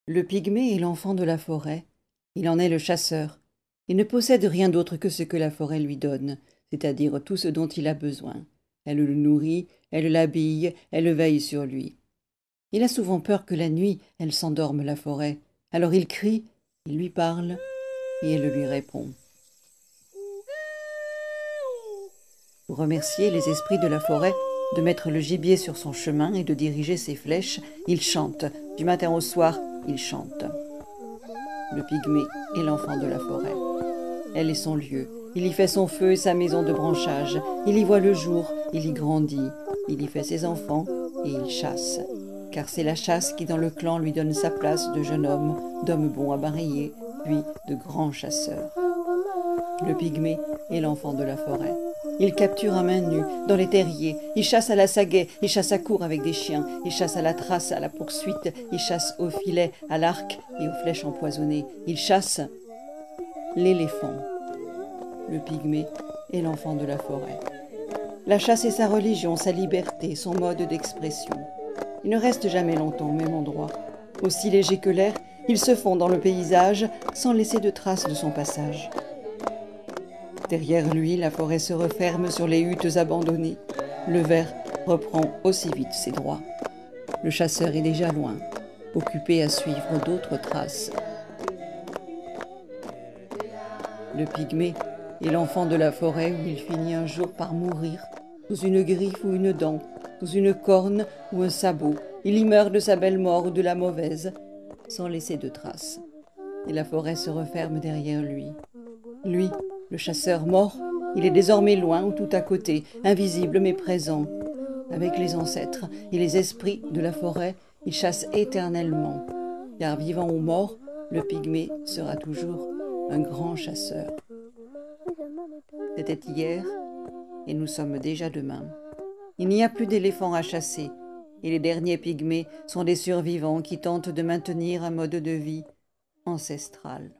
Le pygmée est l'enfant de la forêt. Il en est le chasseur. Il ne possède rien d'autre que ce que la forêt lui donne, c'est-à-dire tout ce dont il a besoin. Elle le nourrit, elle l'habille, elle veille sur lui. Il a souvent peur que la nuit, elle s'endorme la forêt. Alors il crie, il lui parle, et elle lui répond. Pour remercier les esprits de la forêt de mettre le gibier sur son chemin et de diriger ses flèches, il chante. Du matin au soir, il chante. Le pygmée est l'enfant de la forêt. Elle est son lieu. Il y fait son feu et sa maison de branchage. Il y voit le jour, il y grandit. Il y fait ses enfants et il chasse. Car c'est la chasse qui dans le clan lui donne sa place de jeune homme, d'homme bon à bareiller, puis de grand chasseur. Le pygmée est l'enfant de la forêt. Il capture à main nue, dans les terriers, il chasse à la sagaie, il chasse à court avec des chiens, il chasse à la trace, à la poursuite, il chasse au filet, à l'arc et aux flèches empoisonnées. Il chasse l'éléphant. Le pygmée est l'enfant de la forêt. La chasse est sa religion, sa liberté, son mode d'expression. Il ne reste jamais longtemps au même endroit. Aussi léger que l'air, il se fond dans le paysage sans laisser de traces de son passage. Derrière lui, la forêt se referme sur les huttes abandonnées. Le ver reprend aussi vite ses droits. Le chasseur est déjà loin, occupé à suivre d'autres traces. Le pygmée est l'enfant de la forêt où il finit un jour par mourir, sous une griffe ou une dent, sous une corne ou un sabot. Il y meurt de sa belle mort ou de la mauvaise, sans laisser de traces. Et la forêt se referme derrière lui. Lui, le chasseur mort, il est désormais loin ou tout à côté, invisible mais présent. Avec les ancêtres et les esprits de la forêt, il chasse éternellement. Car vivant ou mort, le pygmée sera toujours un grand chasseur. C'était hier et nous sommes déjà demain. Il n'y a plus d'éléphants à chasser et les derniers pygmées sont des survivants qui tentent de maintenir un mode de vie ancestral.